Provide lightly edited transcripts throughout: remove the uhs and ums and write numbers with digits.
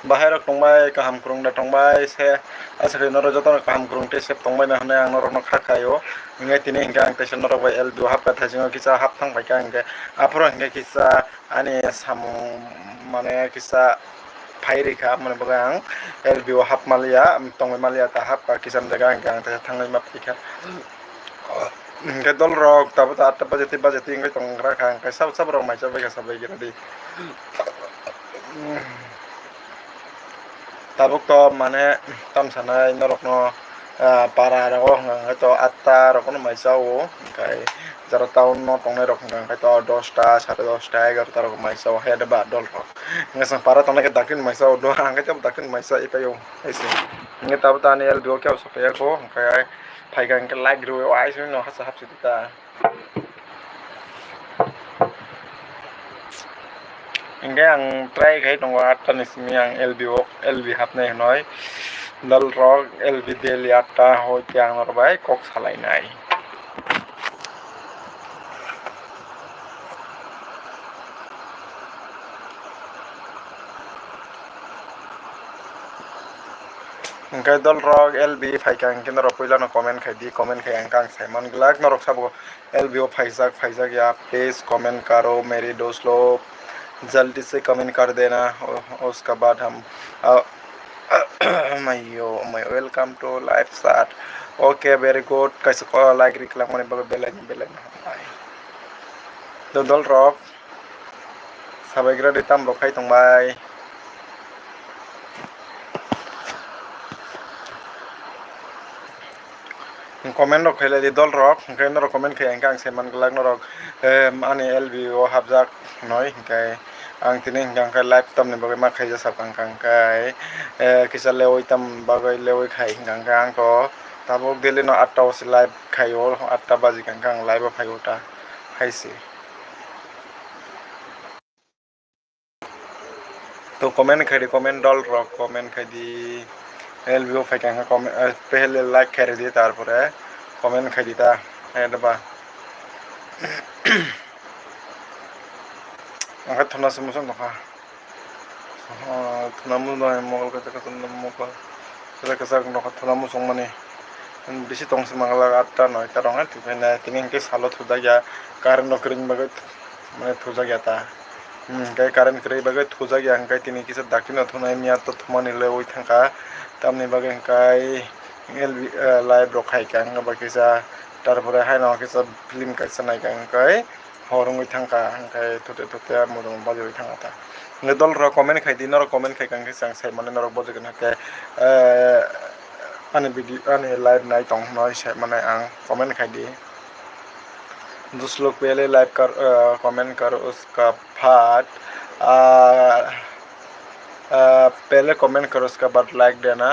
bahai rok tongbai kaham kurung da tongbai se asri noro joto kaham kurung te sep tongbai na hane ang noro no khakayo ingai tini hingga ang tesa noro bai LBO hap ka thajingo kisa hap thang bai ka hingga apro hingga kisa ani samung mane kisa phairi ka mane bagang LBO hap malia tongbai malia ta hap ka kisam jaga hingga ang tesa thangai map ika hingga dol rok tabu ta 8 bajeti hingga tongra ka hingga sab rok mai sabai ka sabai gira di tabuk to mane tam sanai norok no para rago hingga to 8 rok no mai sao kai jara town no tongnai rok hingga to 10টা 10:30 11টা rok mai sao he de ba dol rok hingga sang para tongnai ke dakin mai sao do hingga to dakin mai sao ipayo aisi hingga tabu ta ni LBO ke sapaya ko hingga phaiga hingga like ro ai no hasa hapsi ta hingga ang try kai tongo 8টা nismi ang LB hapnai noi dal rok LB daily 8টা hoi tiang norbai kok salai nai hingga dol rok LB phaika hingga norok puila no comment khai di comment khai ang kang saimon glak norok sabo LBO फाइजक या please comment करो मेरी दोस्त लोग जल्दी से comment कर देना उसके बाद हम मैं welcome to live start okay very good कैसे को लाइक रिक्लाम मने बेलाइन तो दल रक साबायग्रा दिताम रखाय तंबाय comment रok khele di dol rok hingkai norok comment khai ang seman glak norok ani LBO habjak noi hingkai ang tini hingkai live tam ni bagai ma khaija sapang kangkai kisa lewoi tam bagai lewoi khai hingkai ang to tabok daily no 8টা osi live khayo 8টা baji kangkang live phayo ta haisi तो comment khai di comment dol rok comment khai di LBO phaikang comment pehle like khai di tarpore comment khai di ta edaba angkat thona semusan to ka thona mu no mogol ka ka thona mu ka ka no thona mu song mane bisi tong se mangala 8টা 9টা rong ha tibena tinin ke salo thuda ya karan no kring bagat mane thuja gya ta kai karan krai bagat thuja gya kai tini kisa dakina thona miya to thumani le oi thangka tamni bagai kai live rok khai kang ba kisa tarpore haino kisa film kaisa nai kang kai horongoi thangka kai thote modong bajoi thangata ngedol ro comment khai di nor comment khai kang sang sai mane nor bojogna ke ani video ani live nai tong noi sai mane ang comment khai di दूसरे लोग पहले like कर comment करो उसका बाद पहले comment करो उसका बाद लाइक देना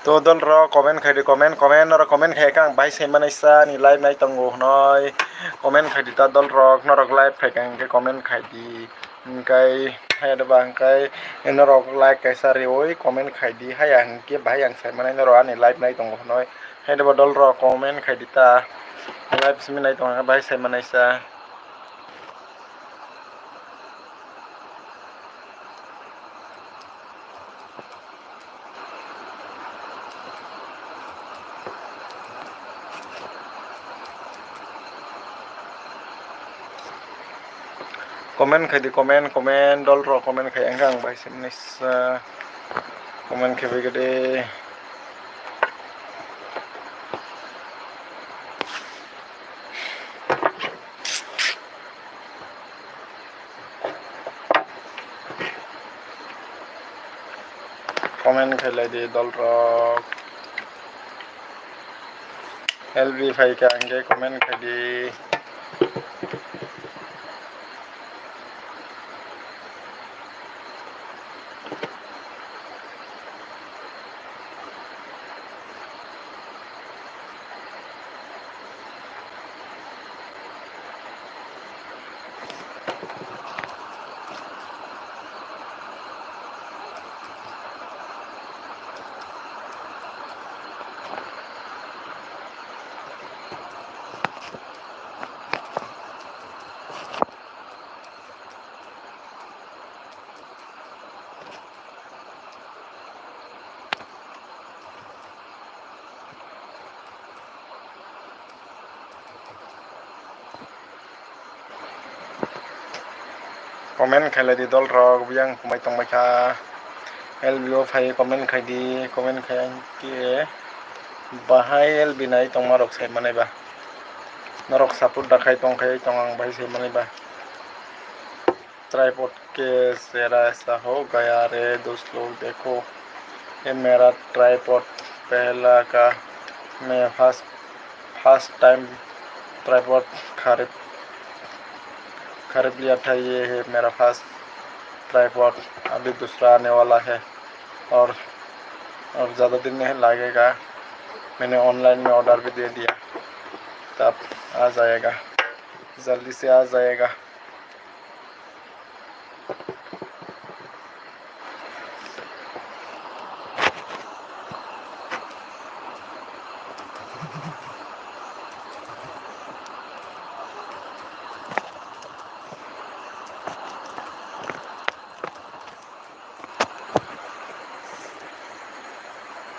तो दल रो कमेंट खाई कमेंट और कमेंट खाई का भाई से मनाइसा नि लाइव नाइ तंगो नय कमेंट खाई ता दल रो नरक लाइव खाई के कमेंट खाई दी इनकाय हाय दबा इनकाय नरक लाइक कैसा रे ओय कमेंट खाई दी हाय आं के भाई आं से मनाइ नरो आनि लाइव नाइ तंगो नय हाय दबा दल रो कमेंट खाई ता लाइव सिम नाइ तंगो भाई से मनाइसा कमेंट खाई दी कमेंट दल रो कमेंट खाई आं भाई से मनाइसा कमेंट खाई गदे कमेंट खाई दे दल रो LB भाई के आंगे कमेंट खाई दी comment khai di dol rok yang kumai tong mai kha LBO phai comment khai di comment khai ki bahai LB nai tong marok sai manai ba narok support dakhai tong khai tong ang bai sai manai ba tripod के जरा ऐसा हो गया रे दोस्त लोग देखो ये मेरा ट्राइपॉड पहला का मैं फर्स्ट टाइम ट्राइपॉड खरीद लिया था ये है मेरा फर्स्ट ट्राइपॉड अभी दूसरा आने वाला है और ज़्यादा दिन नहीं लगेगा मैंने ऑनलाइन में ऑर्डर भी दे दिया तब आ जाएगा जल्दी से आ जाएगा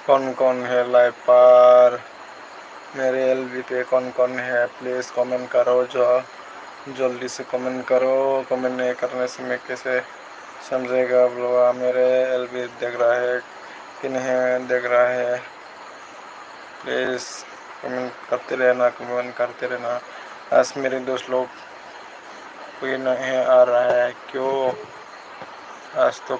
कौन है लाइव पर मेरे LB पे कौन है प्लीज़ कमेंट करो जो जल्दी से कमेंट करो कमेंट नहीं करने से मैं कैसे समझेगा लोग मेरे LB देख रहा है कि नहीं देख रहा है प्लीज़ कमेंट करते रहना आज मेरे दोस्त लोग कोई नहीं आ रहा है क्यों आज तो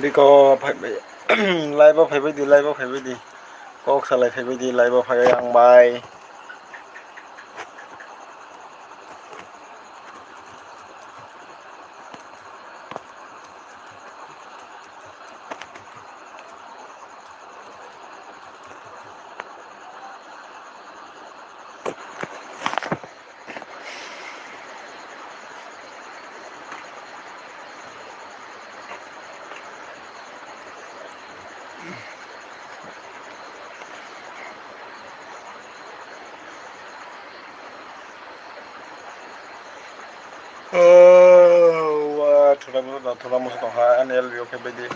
Đi có phải bị live bao phải đi live bao phải đi có sao lại phải đi live bao phải ăn bài wah thora musuh tong ha anel bio phải đi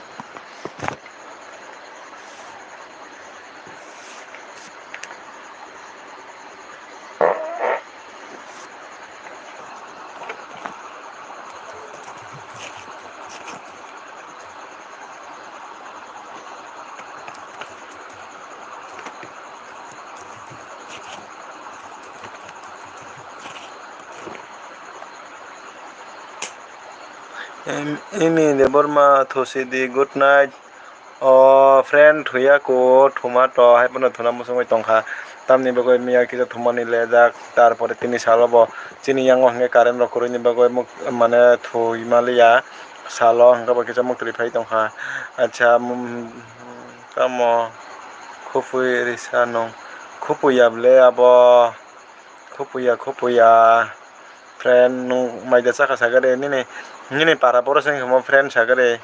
ini de borma thosi di good night friend thuya ko tomato hai bono thona musong tongkha tamni bagoi miya kisa thumani lejak tarpore tini salobo chini yango hingke current rok koroni bagoi mane thui malia salo hingke ba kisa mukri phai tongkha acha kamo khupui risano khupuya ble abo khupuya friend nung maida chaka sagare nini para boros mo friend sagare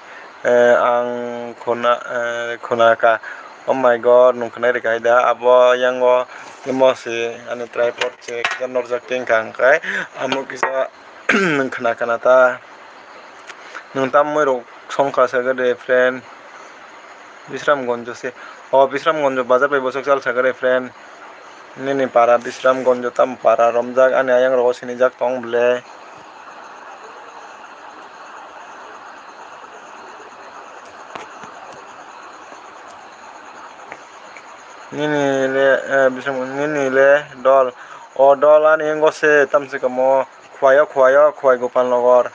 ang khuna ka oh my god nung khna re kaida abo yango emosi ani tripod che kisa norjak tingkang kai amo kisa nung khna ta nung tam moi rok songkha sagare friend bisram gonjo se Bisramgonjo bazar bai bosok sal sagare friend nini para Bisramgonjo tam para romjak ani ayang rogo sinijak tong bele nini le nini le dol dol ani engo se tamse kamo khwai gopal nogor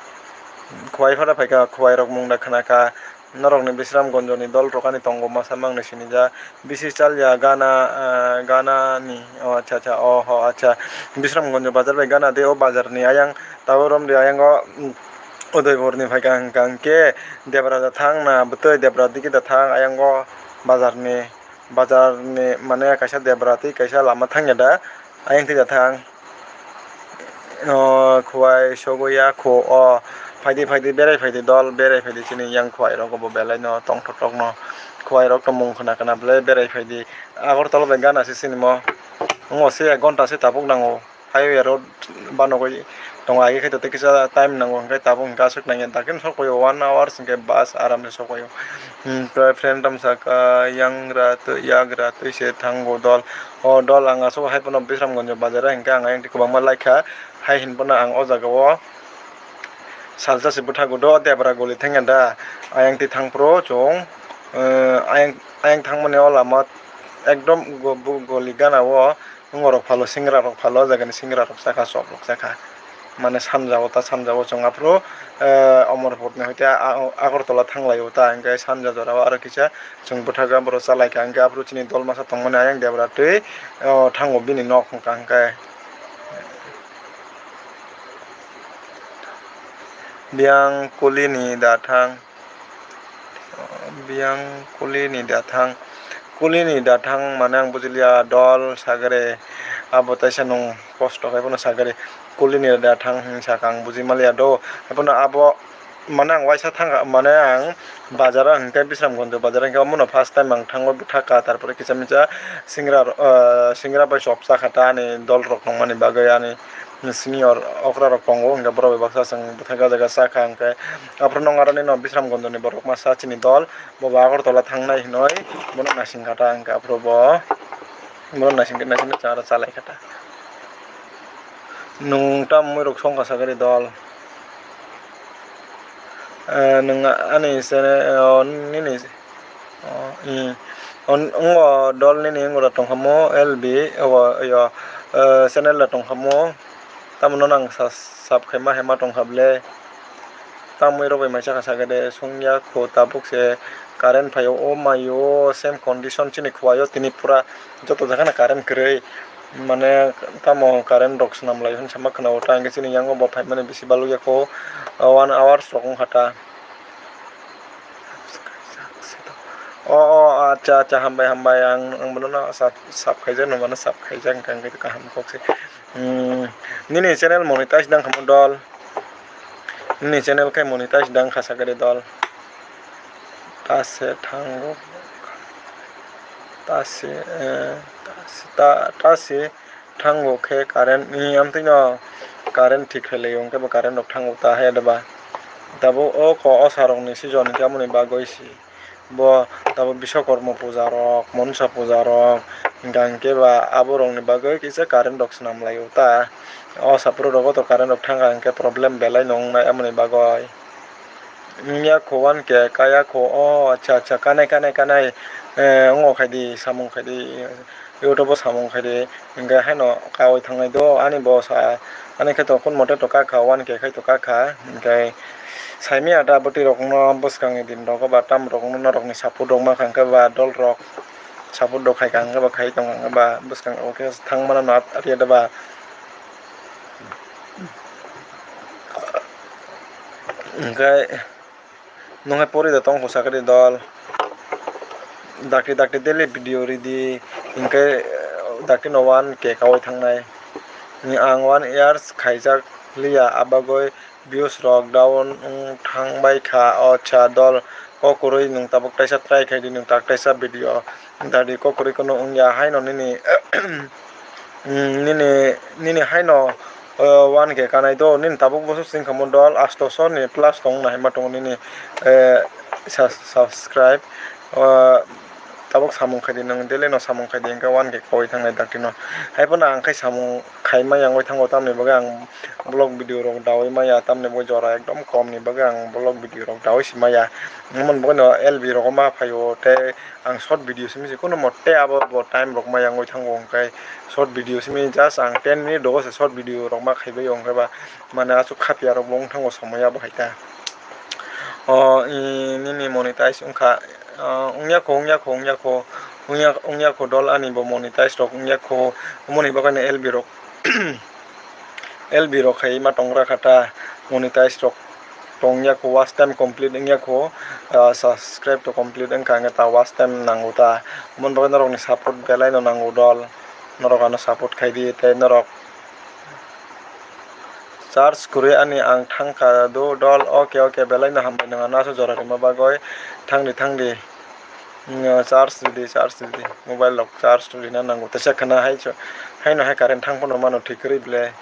khwai fara paika khwai rok mungda khanaka norok ni Bisramgonjo ni dol rok ani tongo masa mang ni sinijak bisi chalya gana ni acha acha acha Bisramgonjo bazar bai gana de bazar ni ayang taborom de ayango Udaipur ni paika hingke Debrada thang na butoi Debrada diki da thang ayango bazar ni mane kaisa Debrati kaisa lama thangya da ayang ti da thang khwai sogoya kho faidi berai faidi dol berai faidi chini yang khwai rok bo belai no tong thok no khwai rok mung khana kana belai berai faidi Agartala bai gana se sinimo ngo se 1 ghonta se tapuk nango highway road banogoi tong age khai to kisa time nango hingke tabuk hingke asuk nangya dakin sokoyo 1 hour hingke bus aram se sokoyo friend tam saka yagra tui se thango dol dol ang aso hai pono Bisramgonjo bazar hingke ang ayang kwbangma laikha hai hinpono ang o jaga o salsa se buthago do Debra goli thangya da ayang ti thangpro chong ayang thangmani o lama ekdom goli gana o ngorok phalo singra rok phalo jagani singra rok chakha chop rok chakha mane samjao chong apro Amorpur ni hoite Agartala thanglai ta hingke sanja jora aro kisa chung buthaga boro chalaika hingke apro chini dol masa tongmani ayang Debra tui thango bini nok hingka hingke biang kuli ni dathang mane ang bujilia dol sagare abo taisa nung kosto kai pono sagare kuli ni dathang hingsa ang bujimalia do pono abo mane ang waisa thanga mane ang bazar hingke Bisramgonjo bazar hingke amono first time ang thango buthaka tarpore kisa misa singra bai chop chakha ta ani dol rok nongmani bagai ani senior okra rok tongo hingke borok bai baksa chang buthaka jaga chakha hingke apro nongarani no Bisramgonjo ni borok masa chini dol bo Agartala thangnai hinoi bono nasing kata hingke apro bo bono nasing chara chalai kata nung tam moi rok songkha sagari dol nung ani sene nini ongo dol nini ngora tongkhamo LB yo channel la tongkhamo tamono nang subscribe hema tongkhable tamoi rok bai maisa sagade sungya kho tabuk se current phayo o mayo same condition chini khwayo tini pura joto jaga na current krei mane tamo current rok snamlai hun sama khana ota hingke chini yango bo 5 minute bisi baluya kho 1 hour rok hata acha hambai ang bono subscribe no mane subscribe kang ke kaham kokse nini channel monetize dang khamo dol nini channel kai monetize dang khasagare dol tase thango tase thango khe current ni amtino current thik khaile yongke bo current rok thango ta he deba tabo o sarong ni season hingke amoni bagoi si bo tabo Biswakorma puja rok Monsa puja rok hingke ba abo rok ni bagoi kisa current rok snamlaio ta o sapro rogo to current rok thanga hingke problem belai nongnai amoni bagoi nya khowan ke kaya kho acha kanai ngo khaidi samung khaidi YouTube samung khaidi hingke haino kawai thangnai do ani bo sa ani khe to kon mote to kakha 1K khai to kakha hingke saimia da boti rok no bwskang ni din rok ba tam rok no rok ni support rok ma khangke ba dol rok support rok khai kang ba khai tong ba bwskang oke thangmana na aria da ba hingke nongai pori da tong sagari dol dakti daily video ridi hingke dakti no 1K kawai thangnai ni ang 1 years khaijak liya abagoi views rok down thangbai kha acha dol kokurui nung tabuk taisa try khaidi nung tak taisa video dadi kokurui kono ungya haino nini nini haino 1K kanai do nini tabuk bosu singkhamo dol 800 ni plus tong na hema tong nini subscribe tabok samung khai di nang dele no samung khai di engka wan ke kawai thangnai dakti no haibo na angkai samung khai maya angoi thango tamni baga ang vlog video rok dawai maya tamni bo jora ekdom kom ni baga ang vlog video rok dawai si maya mon bo no LB rok ma phaio te ang short video simi je kono motte abo bo time rok maya angoi thango angkai short video simi just ang 10 minute dogo se short video rok ma khaibai angkai ba mane asuk khapia rok bong thango somaya bo haita nini monetize ungkha ungya ko dol ani bo monetize rok ungya ko moni bagane LB rok LB rok khai ma tongra khata monetize rok tongya ko watch time complete ungya ko subscribe to complete ungka nga ta watch time nango ta mon bagane rok ni support belai no nango dol norok ano support khai di te norok charge kure ani ang thangka do dol okay belai no hambai nanga naso jora rima bagoi thangdi charge di mobile lok charge to lina nango ta sakhana hai no hai current thangpono mano thikri ble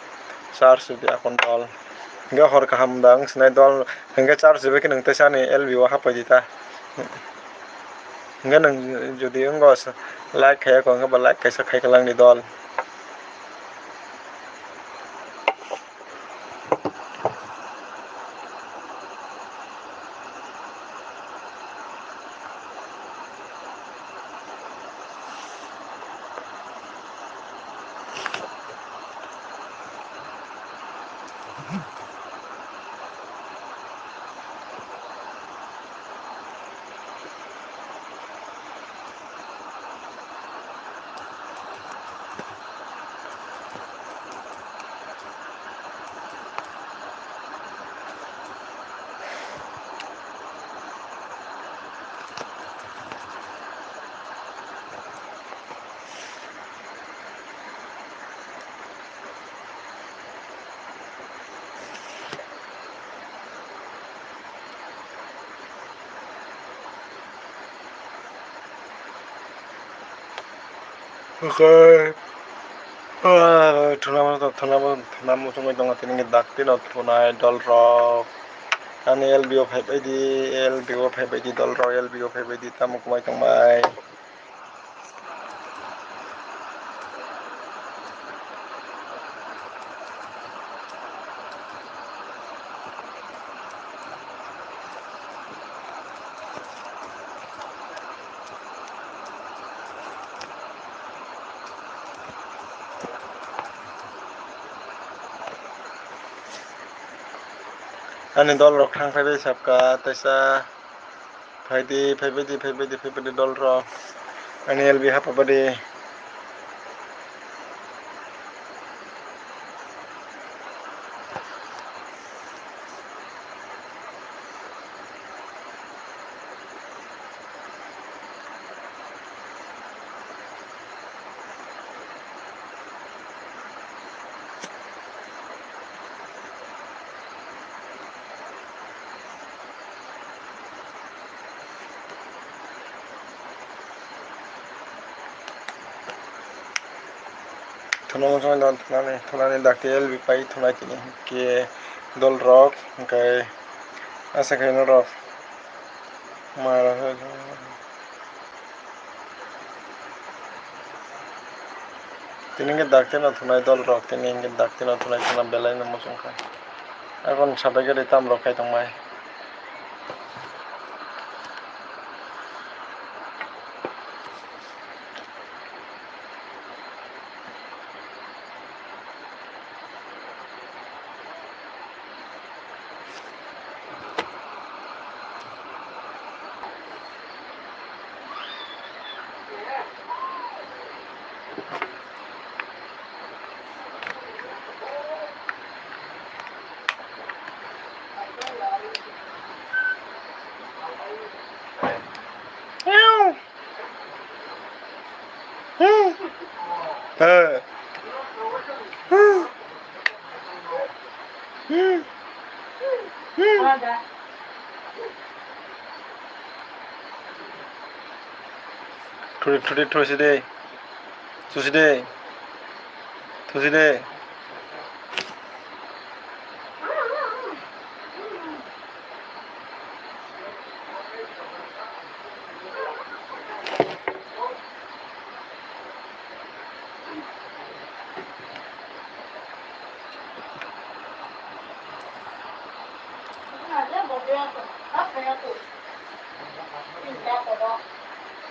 charge di akon dol nga hor kaham dang snai dol nga charge be kinang ta sani LV wa hapai dita nga nang jodi ngos like khai ko nga ba like kaisa khai kalang ni dol okay thunamo sungoi dong tiningi dakti no thunai dol rok ani LBO 5 ID dol rok LBO 5 ID tamo kumai tongmai ani dol rok thang phaibai sapka taisa phaidi dol rok ani LB hapabadi thunani dakti LB pai thunai tini ke dol rok kai asa kai no rok mara tiningi dakti no thunai dol rok tiningi dakti no thunai thuna belai no musungka akon sabagari tam rok kai tongmai Tuesday.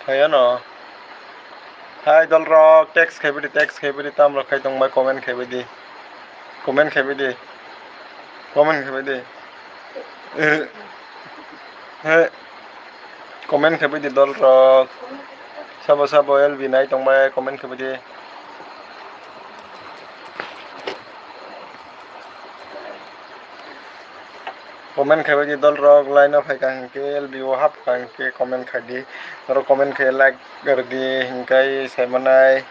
Thầy nó hai $, text khai bidi tam khai tong mai comment khai bidi comment khai bidi comment khai bidi comment khai bidi $, sabo LV nai tong mai comment khai bidi comment khai bidi $, line up hai kang ke LV wo hap kang ke comment khai di aro comment khai like gar di hingkai sai manai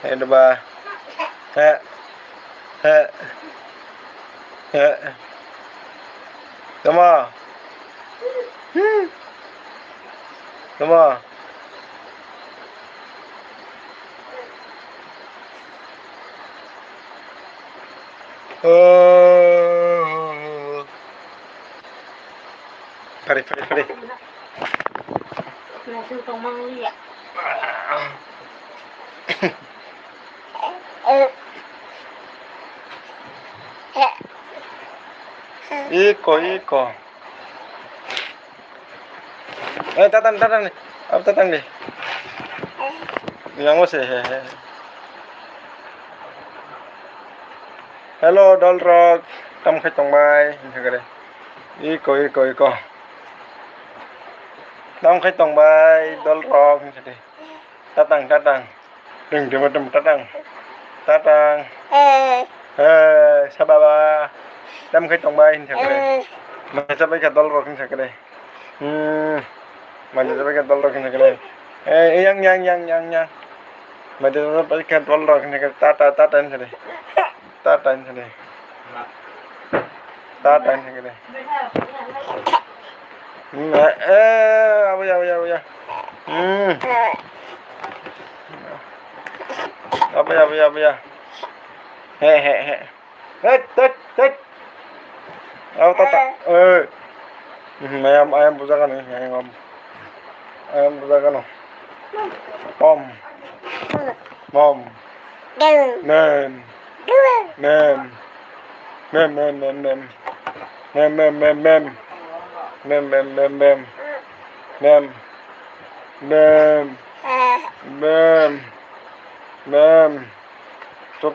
edba he he he tama tama Pare. Langsung tomang liat. Iko. Tatang nih. Apa tatang nih? Yang masih Hello, Dolrog. Tam khai tong mai. Iko. Tam khai tong mai, Dolrog. Tatang. Dum tatang. Sababa. Tam khai tong mai. Mai sabai ka Dolrog Mai sabai ka Dolrog yang. Mai sabai ka Dolrog Tatan apa ya apa ya he apa tata ayam buzakan nih ayam buzakan mom mem cop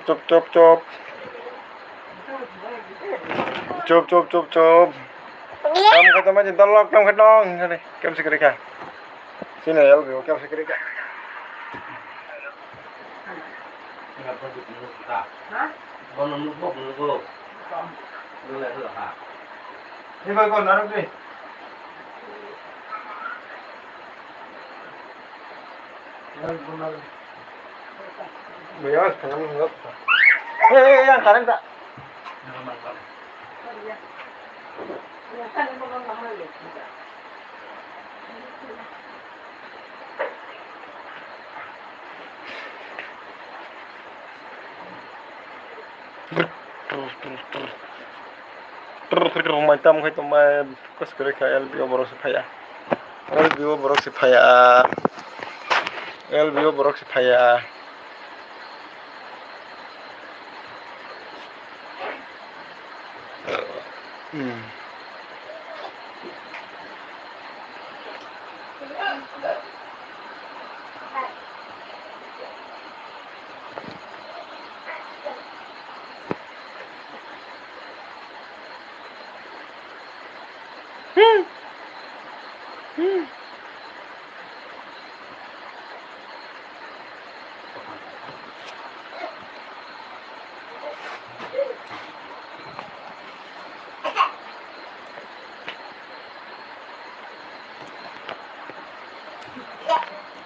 kamu kata macam tolong kamu kedong kamu sekerika sini ya lebih kamu sekerika ini kau naruh ni Biar pengen nggak? Yang karen tak? Terus macam itu mah kos kerja LBO boros supaya LBO boros supaya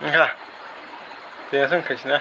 enggak, dia langsung ke sini.